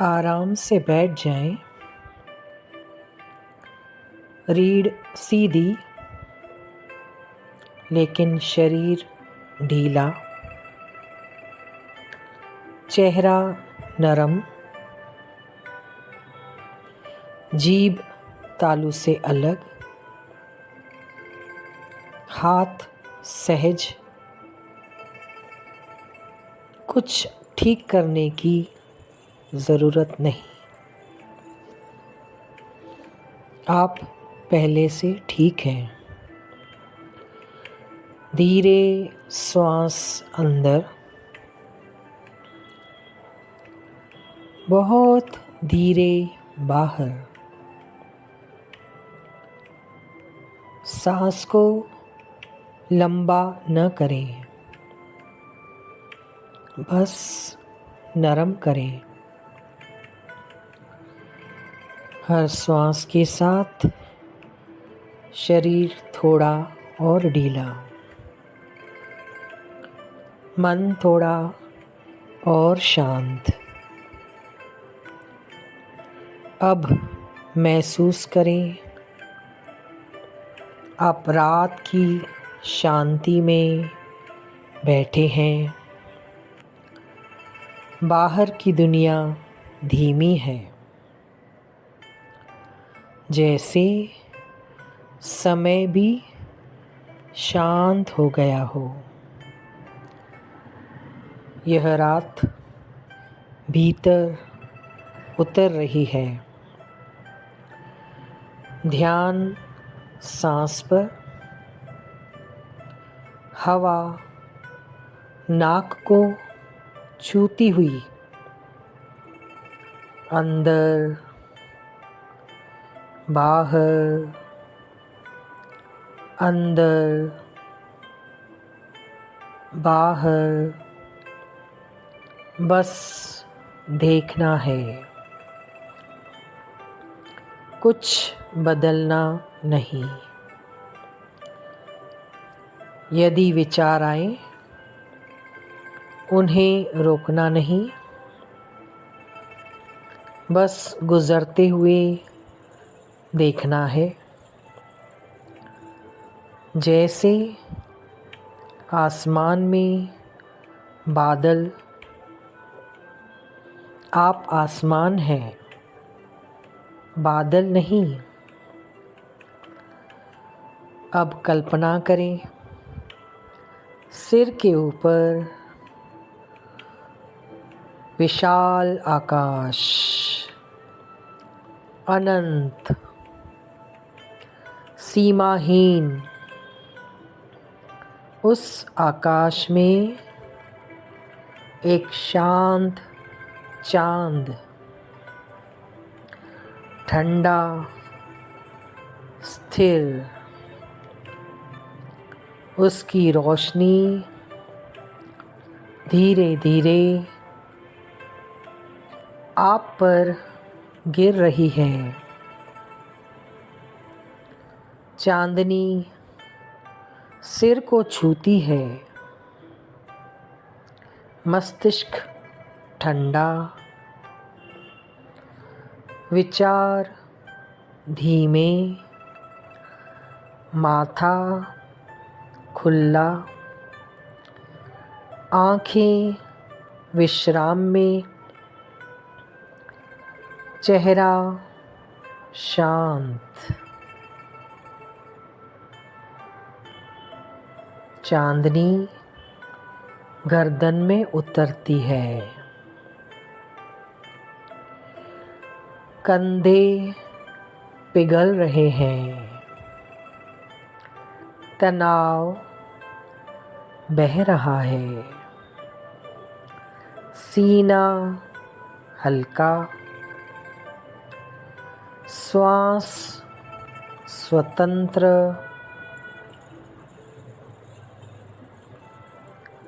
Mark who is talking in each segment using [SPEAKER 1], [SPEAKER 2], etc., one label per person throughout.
[SPEAKER 1] आराम से बैठ जाएं। रीढ़ सीधी लेकिन शरीर ढीला। चेहरा नरम। जीभ तालू से अलग। हाथ सहज। कुछ ठीक करने की ज़रूरत नहीं। आप पहले से ठीक हैं। धीरे श्वास अंदर, बहुत धीरे बाहर। सांस को लंबा न करें, बस नरम करें। हर श्वास के साथ शरीर थोड़ा और ढीला, मन थोड़ा और शांत। अब महसूस करें आप रात की शांति में बैठे हैं। बाहर की दुनिया धीमी है, जैसे समय भी शांत हो गया हो। यह रात भीतर उतर रही है। ध्यान सांस पर। हवा नाक को छूती हुई अंदर बाहर, अंदर बाहर। बस देखना है, कुछ बदलना नहीं। यदि विचार आए, उन्हें रोकना नहीं, बस गुजरते हुए देखना है। जैसे आसमान में बादल, आप आसमान हैं, बादल नहीं। अब कल्पना करें, सिर के ऊपर विशाल आकाश, अनंत, सीमाहीन। उस आकाश में एक शांत चांद, ठंडा, स्थिर। उसकी रोशनी धीरे धीरे आप पर गिर रही है। चांदनी सिर को छूती है। मस्तिष्क ठंडा, विचार धीमे, माथा खुला, आँखें विश्राम में, चेहरा शांत। चांदनी गर्दन में उतरती है। कंधे पिघल रहे हैं। तनाव बह रहा है। सीना हल्का, श्वास स्वतंत्र।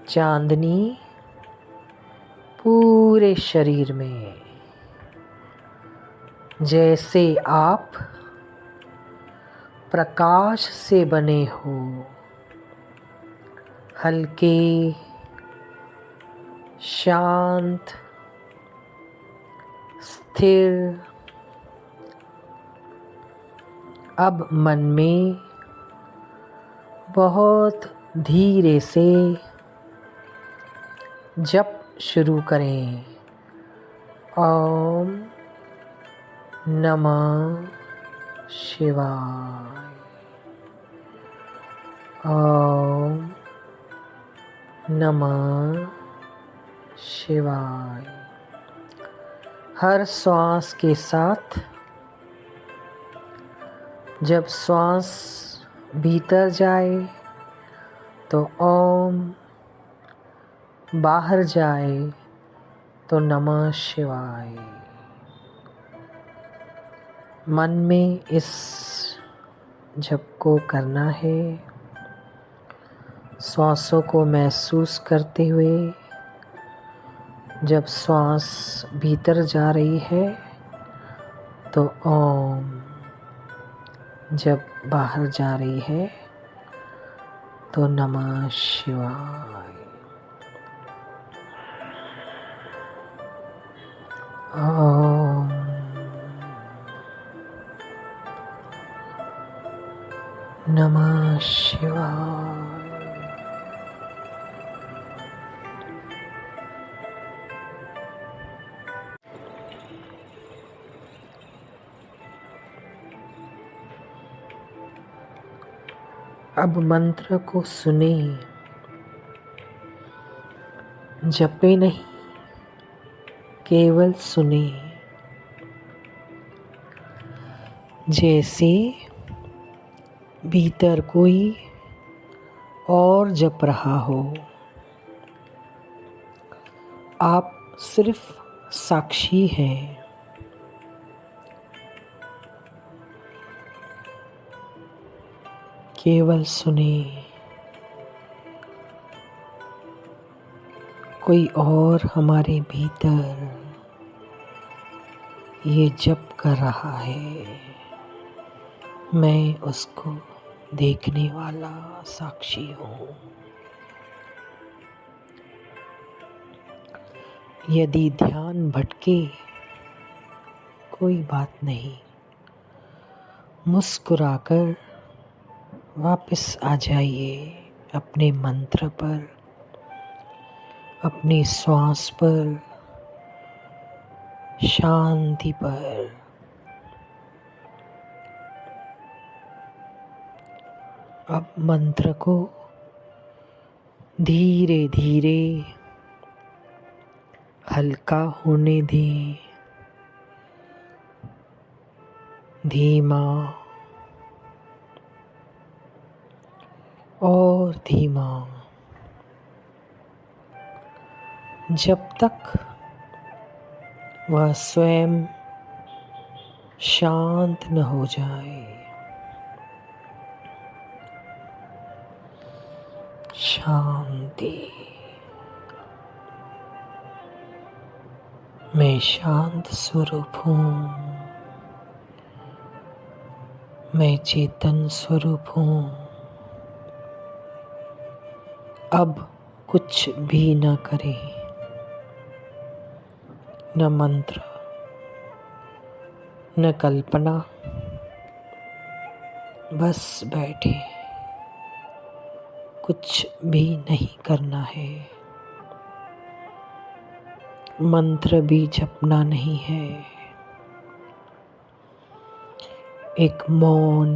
[SPEAKER 1] चांदनी पूरे शरीर में, जैसे आप प्रकाश से बने हो। हल्के, शांत, स्थिर। अब मन में बहुत धीरे से जप शुरू करें। ओम नमः शिवाय। ओम नमः शिवाय। हर श्वास के साथ जब श्वास भीतर जाए तो ओम, बाहर जाए तो नमः शिवाय। मन में इस जप को करना है। श्वासों को महसूस करते हुए जब श्वास भीतर जा रही है तो ओम, जब बाहर जा रही है तो नमः शिवाय। ओम नमः शिवाय। अब मंत्र को सुने, जपे नहीं, केवल सुने। जैसे भीतर कोई और जप रहा हो, आप सिर्फ साक्षी हैं। केवल सुने। कोई और हमारे भीतर ये जप कर रहा है, मैं उसको देखने वाला साक्षी हूँ। यदि ध्यान भटके, कोई बात नहीं, मुस्कुराकर वापस आ जाइए अपने मंत्र पर, अपनी श्वास पर, शांति पर। अब मंत्र को धीरे धीरे हल्का होने दें, धीमा और धीमा, जब तक वह स्वयं शांत न हो जाए। शांति। मैं शांत स्वरूप हूँ, मैं चेतन स्वरूप हूँ। अब कुछ भी न करे, न मंत्र, न कल्पना, बस बैठे, कुछ भी नहीं करना है। मंत्र भी जपना नहीं है। एक मौन,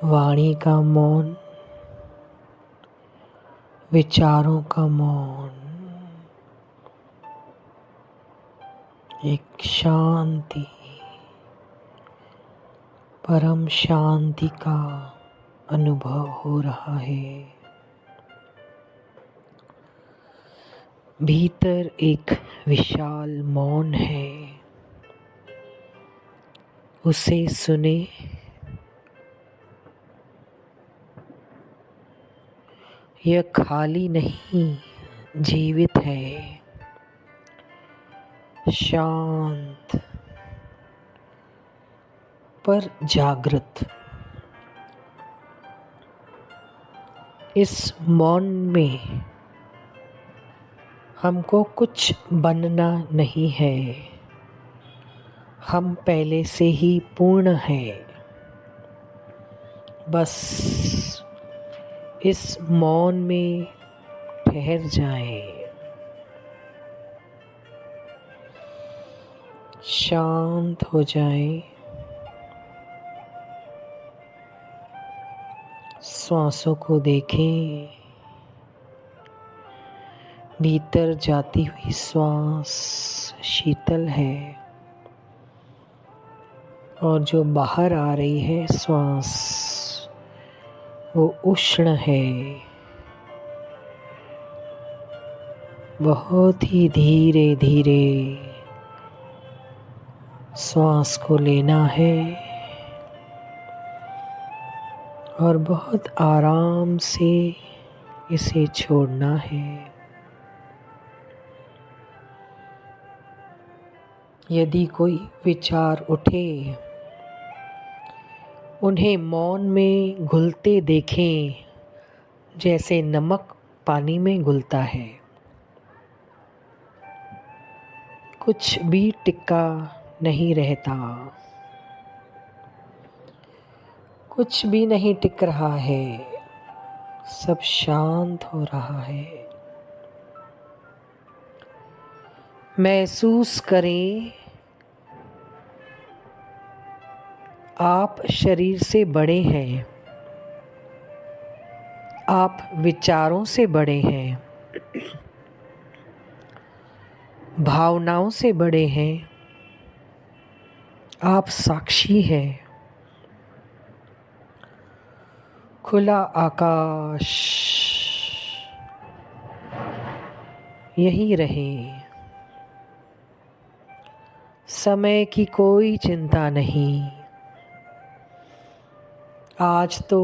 [SPEAKER 1] वाणी का मौन, विचारों का मौन, एक शांति, परम शांति का अनुभव हो रहा है। भीतर एक विशाल मौन है, उसे सुने। यह खाली नहीं, जीवित है, शांत पर जागृत। इस मौन में हमको कुछ बनना नहीं है, हम पहले से ही पूर्ण हैं। बस इस मौन में ठहर जाएं, शांत हो जाएं, श्वासों को देखें, भीतर जाती हुई श्वास शीतल है और जो बाहर आ रही है श्वास वो उष्ण है। बहुत ही धीरे धीरे श्वास को लेना है और बहुत आराम से इसे छोड़ना है। यदि कोई विचार उठे, उन्हें मौन में घुलते देखें, जैसे नमक पानी में घुलता है। कुछ भी टिका नहीं रहता, कुछ भी नहीं टिक रहा है, सब शांत हो रहा है। महसूस करें आप शरीर से बड़े हैं, आप विचारों से बड़े हैं, भावनाओं से बड़े हैं, आप साक्षी हैं। खुला आकाश यही रहे, समय की कोई चिंता नहीं। आज तो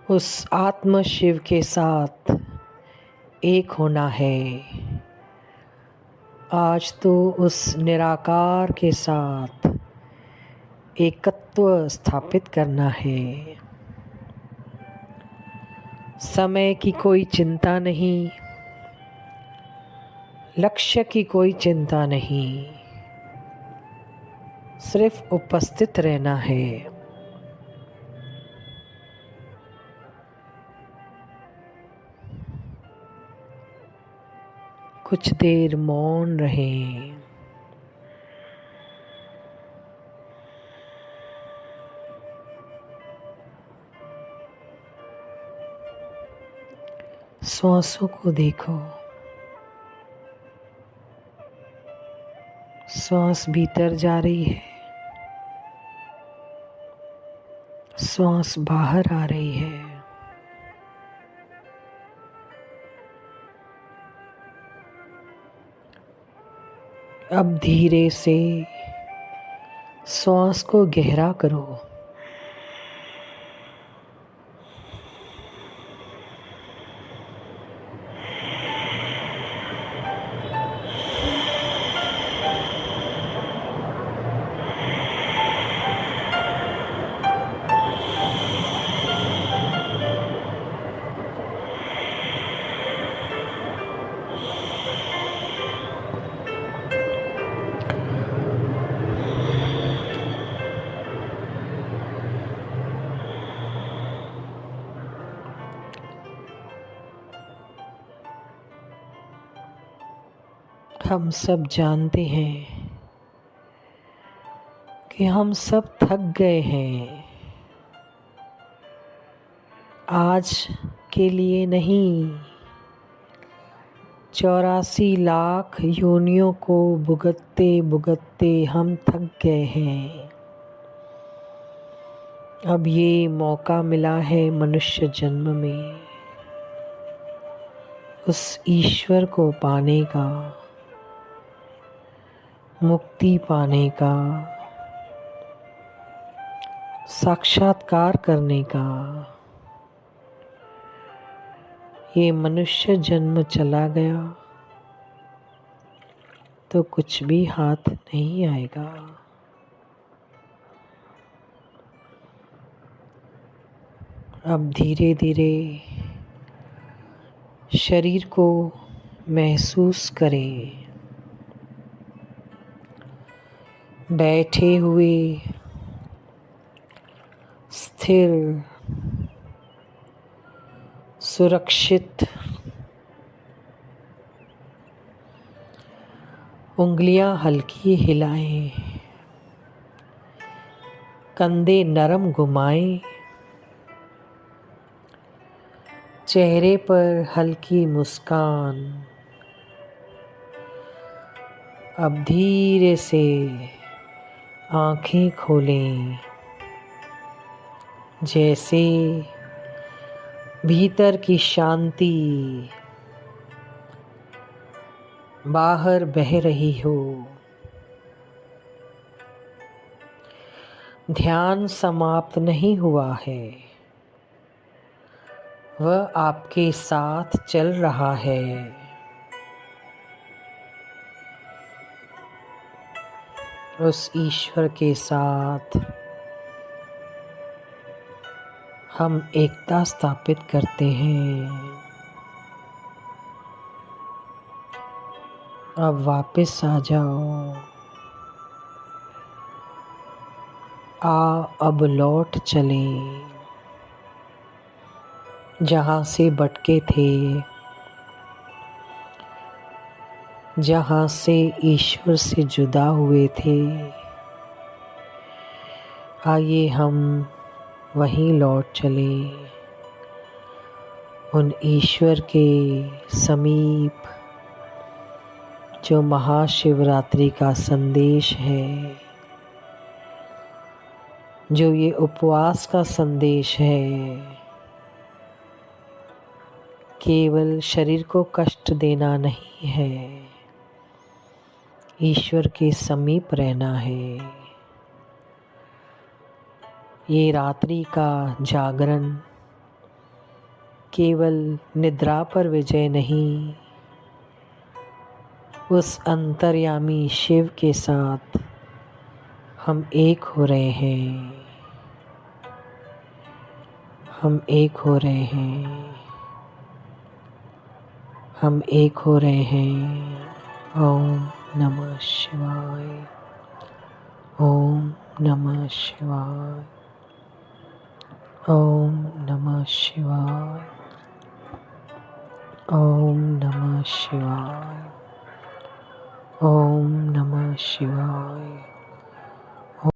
[SPEAKER 1] उस आत्म शिव के साथ एक होना है। आज तो उस निराकार के साथ एकत्व स्थापित करना है। समय की कोई चिंता नहीं, लक्ष्य की कोई चिंता नहीं, सिर्फ उपस्थित रहना है। कुछ देर मौन रहें। श्वासों को देखो, श्वास भीतर जा रही है, श्वास बाहर आ रही है। अब धीरे से श्वास को गहरा करो। हम सब जानते हैं कि हम सब थक गए हैं। आज के लिए नहीं, 84 लाख योनियों को भुगतते भुगतते हम थक गए हैं। अब ये मौका मिला है मनुष्य जन्म में उस ईश्वर को पाने का, मुक्ति पाने का, साक्षात्कार करने का। ये मनुष्य जन्म चला गया तो कुछ भी हाथ नहीं आएगा। अब धीरे धीरे शरीर को महसूस करें। बैठे हुए, स्थिर, सुरक्षित। उंगलियां हल्की हिलाएं, कंधे नरम घुमाएं, चेहरे पर हल्की मुस्कान। अब धीरे से आंखें खोलें, जैसे भीतर की शांति बाहर बह रही हो। ध्यान समाप्त नहीं हुआ है, वह आपके साथ चल रहा है। उस ईश्वर के साथ हम एकता स्थापित करते हैं। अब वापस आ जाओ। अब लौट चलें जहाँ से भटके थे, जहाँ से ईश्वर से जुदा हुए थे। आइए हम वहीं लौट चलें, उन ईश्वर के समीप जो महाशिवरात्रि का संदेश है, जो ये उपवास का संदेश है। केवल शरीर को कष्ट देना नहीं है, ईश्वर के समीप रहना है। ये रात्रि का जागरण केवल निद्रा पर विजय नहीं, उस अंतर्यामी शिव के साथ हम एक हो रहे हैं। हम एक हो रहे हैं। हम एक हो रहे हैं। ओम नमः शिवाय। ओम नमः शिवाय। ओम नमः शिवाय। ओम नमः शिवाय। ओम नमः शिवाय।